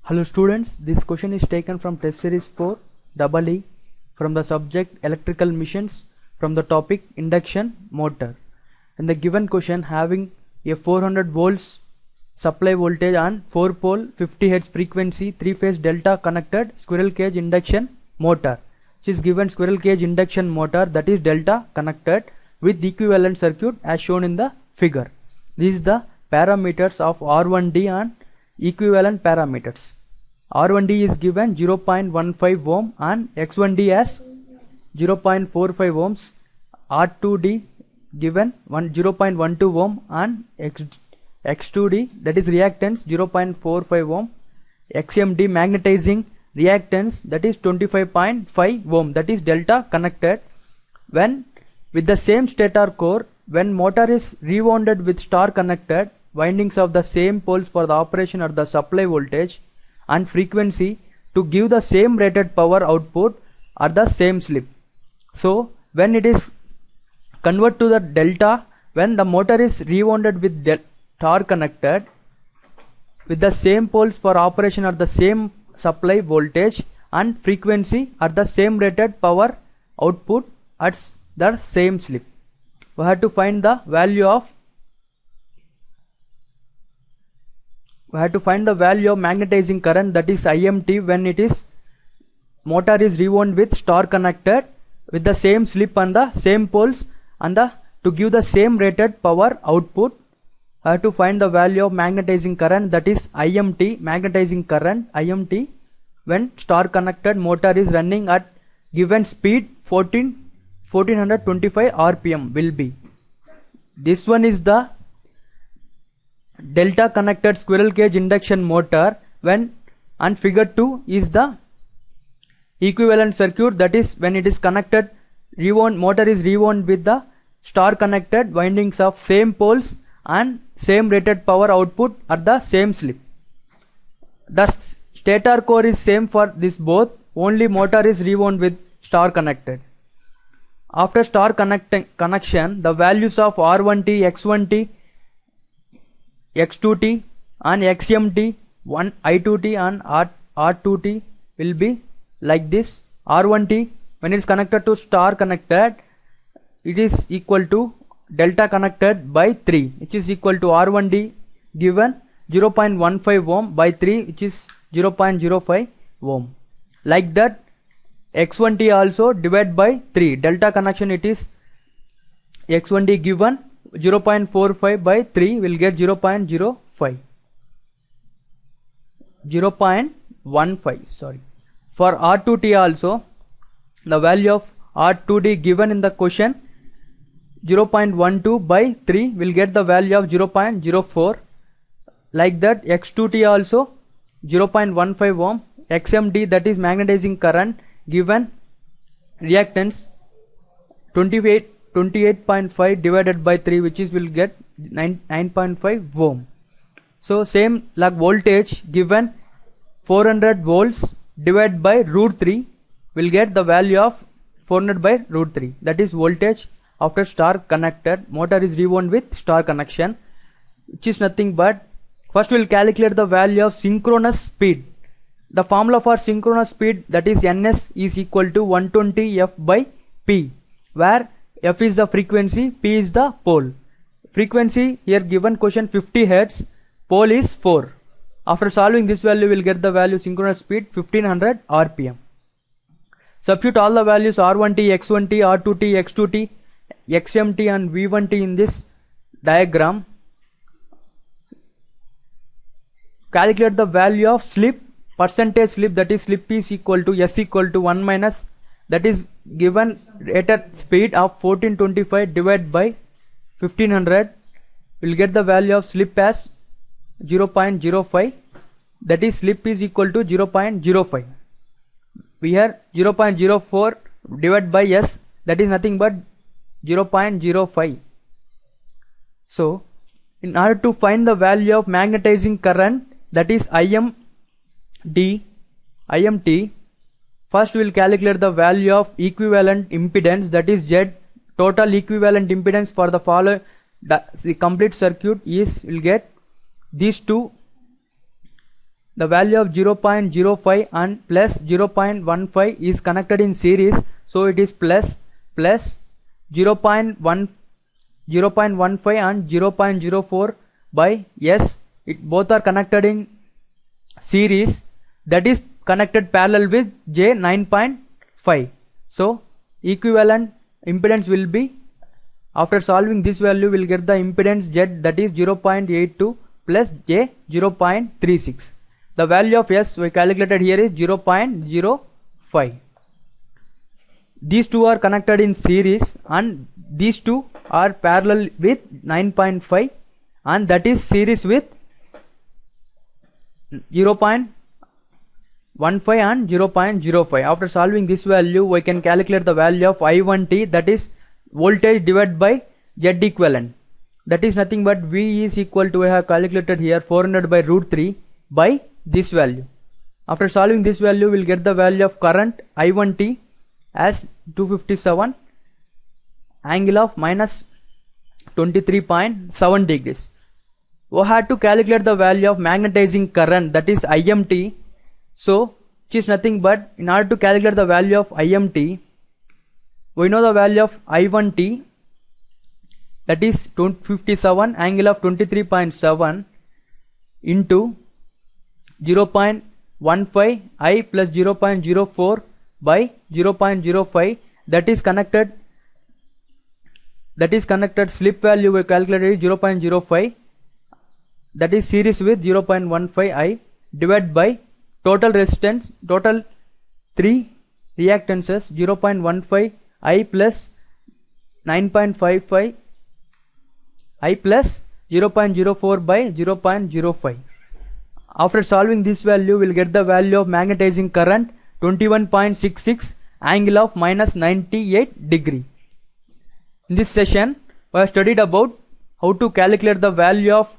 Hello students, this question is taken from test series 4 EE from the subject electrical machines from the topic induction motor. In the given question, having a 400 volts supply voltage on 4 pole 50 Hz frequency 3 phase delta connected squirrel cage induction motor, which is given squirrel cage induction motor, that is delta connected with equivalent circuit as shown in the figure. These is the parameters of R1D and equivalent parameters. R1D is given 0.15 ohm and X1D as 0.45 ohms. R2D given 0.12 ohm and X2D, that is reactance, 0.45 ohm. XMD magnetizing reactance, that is 25.5 ohm, that is delta connected. When with the same stator core, when motor is rewounded with star connected windings of the same poles for the operation at the supply voltage and frequency to give the same rated power output at the same slip. So when it is convert to the delta, when the motor is rewounded with star connected with the same poles for operation at the same supply voltage and frequency at the same rated power output at the same slip. We have to find the value of magnetizing current, that is IMT, when it is motor is rewound with star connected with the same slip and the same poles and to give the same rated power output. I have to find the value of magnetizing current, that is IMT, magnetizing current IMT, when star connected motor is running at given speed 1425 rpm will be. This one is the delta connected squirrel cage induction motor, when and figure 2 is the equivalent circuit, that is when it is connected motor is rewound with the star connected windings of same poles and same rated power output at the same slip. The stator core is same for this both, only motor is rewound with star connected. After star connection, the values of R1T, X1T, X2T and XMT, I2T and R2T will be like this. R1T, when it is connected to star connected, it is equal to delta connected by 3, which is equal to R1D given 0.15 ohm by 3, which is 0.05 ohm. Like that, X1T also divide by 3, delta connection, it is X1D given 0.45 by 3 will get 0.15 sorry. For R2T also, the value of R2D given in the question 0.12 by 3 will get the value of 0.04. Like that, X2T also 0.15 ohm. XMD, that is magnetizing current, given reactance 28.5 divided by 3, which is will get 9.5 ohm. So same like voltage given 400 volts divided by root 3 will get the value of 400 by root 3, that is voltage after star connected motor is rewound with star connection, which is nothing but, first we will calculate the value of synchronous speed. The formula for synchronous speed, that is Ns is equal to 120 F by P, where F is the frequency, P is the pole. Frequency here given question 50 Hz, pole is 4. After solving this value, we will get the value synchronous speed 1500 rpm. Substitute all the values R1T, X1T, R2T, X2T, XMT and V1T in this diagram. Calculate the value of slip, percentage slip, that is slip is equal to S equal to 1 minus, that is given rated speed of 1425 divided by 1500 will get the value of slip as 0.05, that is slip is equal to 0.05. We have 0.04 divided by S, that is nothing but 0.05. So in order to find the value of magnetizing current, that is IMT, first we will calculate the value of equivalent impedance, that is Z. Total equivalent impedance for the following, the complete circuit is will get these two the value of 0.05 and plus 0.15 is connected in series, so it is plus 0.15 and 0.04 by S. Both are connected in series, that is connected parallel with J 9.5. So equivalent impedance will be, after solving this value, we will get the impedance Z, that is 0.82 plus J 0.36. The value of S we calculated here is 0.05. These two are connected in series and these two are parallel with 9.5, and that is series with 0.15 and 0.05. After solving this value, we can calculate the value of I1T, that is voltage divided by Z equivalent. That is nothing but V is equal to, I have calculated here, 400 by root 3 by this value. After solving this value, we will get the value of current I1T as 257 angle of minus 23.7 degrees. We had to calculate the value of magnetizing current, that is IMT. So which is nothing but, in order to calculate the value of IMT, we know the value of I1T, that is 257 angle of 23.7 into 0.15 I plus 0.04 by 0.05, that is connected slip value we calculated is 0.05, that is series with 0.15 I, divided by total resistance, total 3 reactances, 0.15 I plus 9.55 I plus 0.04 by 0.05. After solving this value, we will get the value of magnetizing current 21.66 angle of minus 98 degree. In this session, we have studied about how to calculate the value of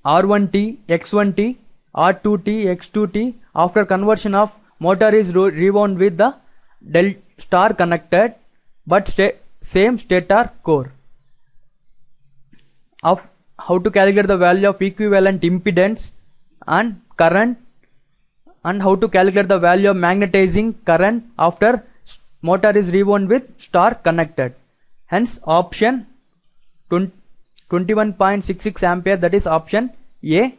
R1T, X1T, R2T, X2T after conversion of motor is rewound with the star connected but same stator core. Of how to calculate the value of equivalent impedance and current, and how to calculate the value of magnetizing current after motor is rewound with star connected. Hence option 21.66 ampere, that is option A